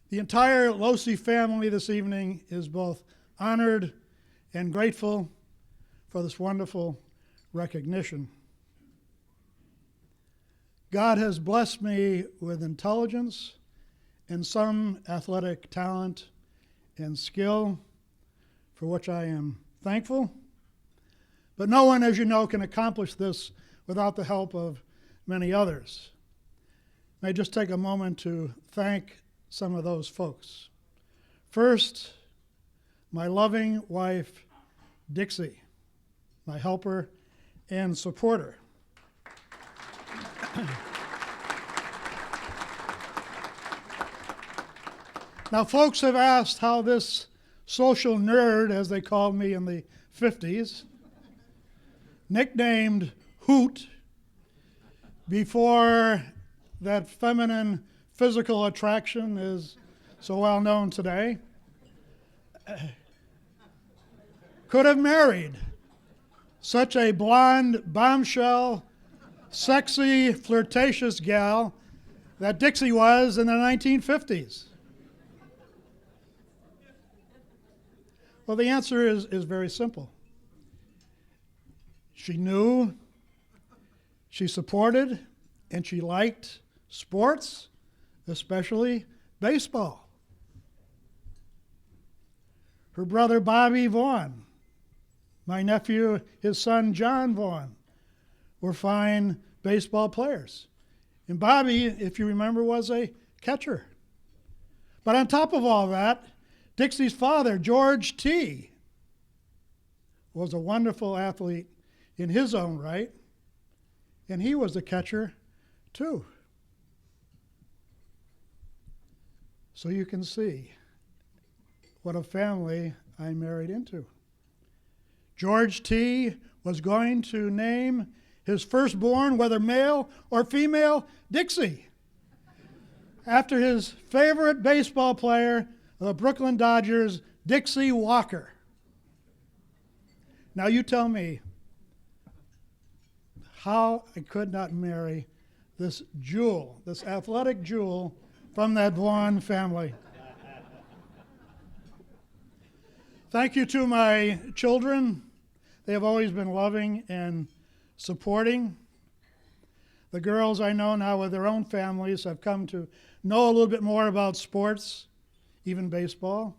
The entire Losey family this evening is both honored and grateful for this wonderful recognition. God has blessed me with intelligence and some athletic talent and skill, for which I am thankful. But no one, as you know, can accomplish this without the help of many others. May I just take a moment to thank some of those folks. First, my loving wife, Dixie, my helper and supporter. Now, folks have asked how this social nerd, as they called me in the 50s, nicknamed Hoot, before that feminine physical attraction is so well known today, could have married such a blonde, bombshell, sexy, flirtatious gal that Dixie was in the 1950s. Well, the answer is very simple. She knew, she supported, and she liked sports, especially baseball. Her brother Bobby Vaughn, my nephew, his son John Vaughn, were fine baseball players. And Bobby, if you remember, was a catcher. But on top of all that, Dixie's father, George T., was a wonderful athlete in his own right, and he was a catcher too. So you can see what a family I married into. George T. was going to name his firstborn, whether male or female, Dixie, after his favorite baseball player, the Brooklyn Dodgers, Dixie Walker. Now you tell me how I could not marry this jewel, this athletic jewel from that Vaughn family. Thank you to my children. They have always been loving and supporting. The girls I know now with their own families have come to know a little bit more about sports, even baseball.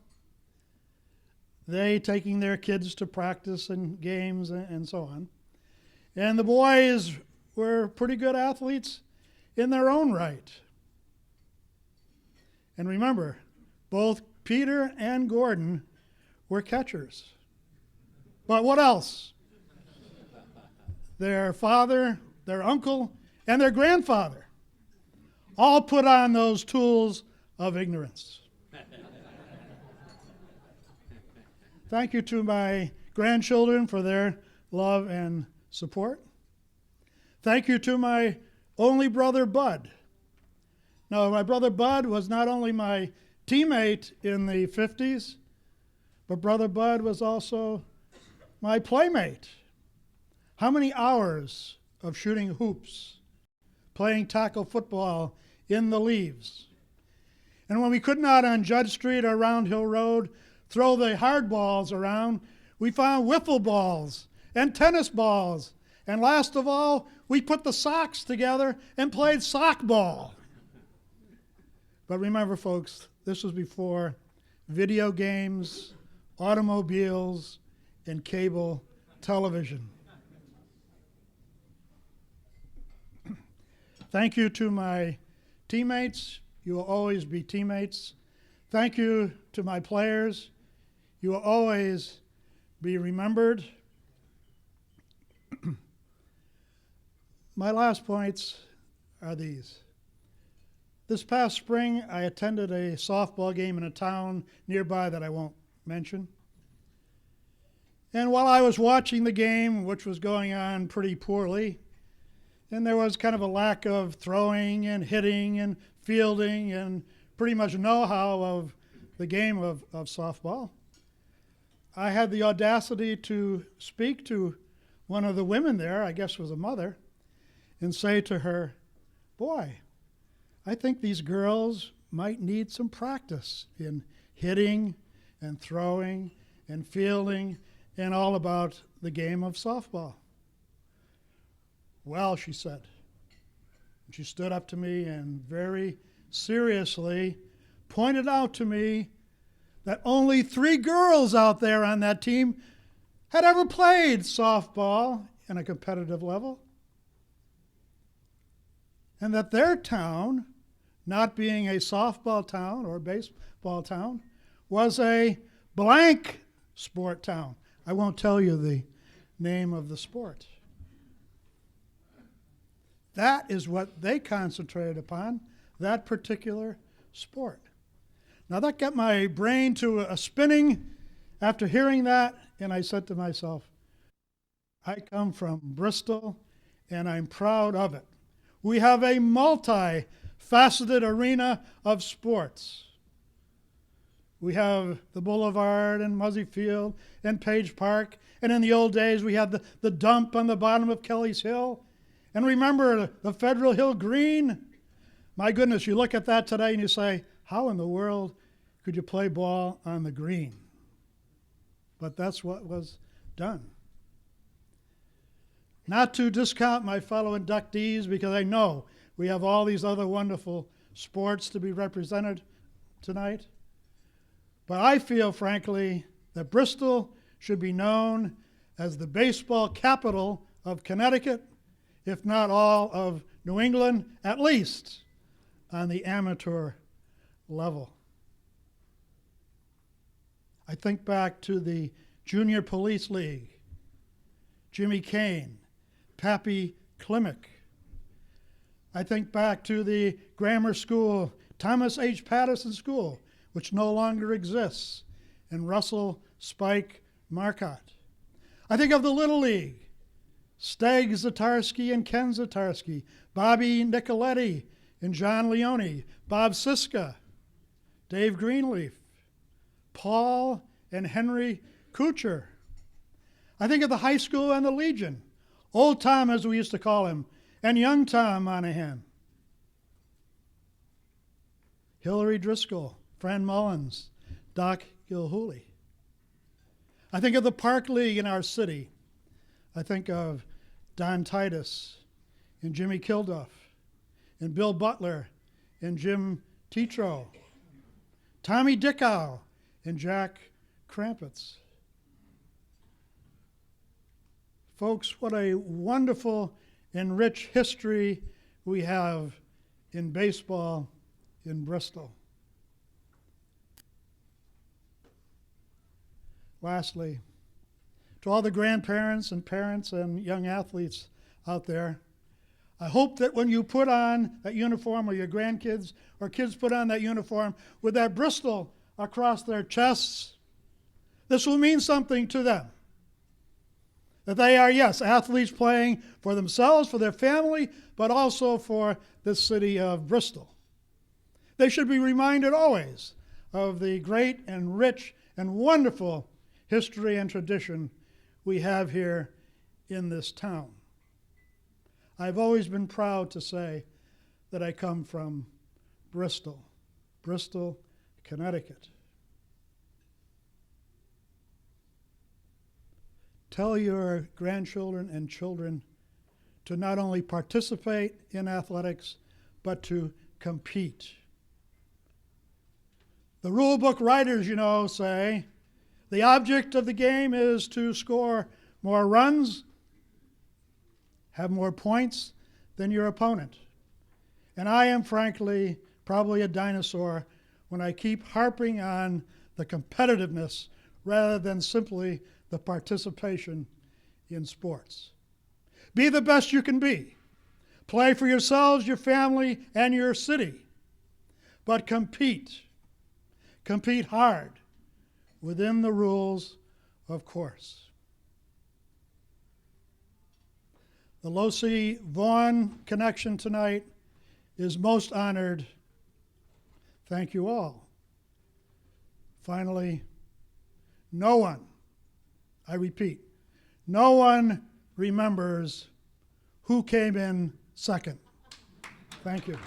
They taking their kids to practice and games and so on. And the boys were pretty good athletes in their own right. And remember, both Peter and Gordon were catchers. But what else? Their father, their uncle, and their grandfather all put on those tools of ignorance. Thank you to my grandchildren for their love and support. Thank you to my only brother, Bud. Now, my brother Bud was not only my teammate in the 50s, but brother Bud was also my playmate. How many hours of shooting hoops, playing tackle football in the leaves? And when we could not on Judd Street or Round Hill Road throw the hard balls around, we found wiffle balls and tennis balls. And last of all, we put the socks together and played sock ball. But remember, folks, this was before video games, automobiles, and cable television. Thank you to my teammates. You will always be teammates. Thank you to my players. You will always be remembered. My last points are these. This past spring, I attended a softball game in a town nearby that I won't mention. And while I was watching the game, which was going on pretty poorly, and there was kind of a lack of throwing and hitting and fielding and pretty much know-how of the game of softball, I had the audacity to speak to one of the women there, I guess was a mother, and say to her, "Boy, I think these girls might need some practice in hitting and throwing and fielding and all about the game of softball. Well, she said. She stood up to me and very seriously pointed out to me that only 3 girls out there on that team had ever played softball in a competitive level. And that their town, not being a softball town or baseball town, was a blank sport town. I won't tell you the name of the sport. That is what they concentrated upon, that particular sport. Now that got my brain to a spinning after hearing that, and I said to myself, I come from Bristol, and I'm proud of it. We have a multi-faceted arena of sports. We have the Boulevard and Muzzy Field and Page Park, and in the old days we had the dump on the bottom of Kelly's Hill. And remember the Federal Hill Green? My goodness, you look at that today and you say, how in the world could you play ball on the green? But that's what was done. Not to discount my fellow inductees, because I know we have all these other wonderful sports to be represented tonight. But I feel, frankly, that Bristol should be known as the baseball capital of Connecticut, if not all of New England, at least on the amateur level. I think back to the Junior Police League, Jimmy Kane, Pappy Klimek. I think back to the grammar school, Thomas H. Patterson School, which no longer exists, and Russell Spike Marcotte. I think of the Little League, Steg Zatarsky and Ken Zatarsky, Bobby Nicoletti and John Leone, Bob Siska, Dave Greenleaf, Paul and Henry Kuchar. I think of the high school and the Legion, Old Tom as we used to call him, and Young Tom Monahan. Hillary Driscoll, Fran Mullins, Doc Gilhooly. I think of the Park League in our city. I think of Don Titus and Jimmy Kilduff and Bill Butler and Jim Tetro, Tommy Dickow and Jack Krampitz. Folks, what a wonderful and rich history we have in baseball in Bristol. Lastly, to all the grandparents and parents and young athletes out there, I hope that when you put on that uniform, or your grandkids or kids put on that uniform with that Bristol across their chests, this will mean something to them. That they are, yes, athletes playing for themselves, for their family, but also for the city of Bristol. They should be reminded always of the great and rich and wonderful history and tradition we have here in this town. I've always been proud to say that I come from Bristol, Connecticut. Tell your grandchildren and children to not only participate in athletics, but to compete. The rule book writers, say the object of the game is to score more runs, have more points than your opponent. And I am, frankly, probably a dinosaur when I keep harping on the competitiveness rather than simply the participation in sports. Be the best you can be. Play for yourselves, your family, and your city. But compete. Compete hard within the rules, of course. The Losey-Vaughan connection tonight is most honored. Thank you all. Finally, no one, I repeat, no one remembers who came in second. Thank you.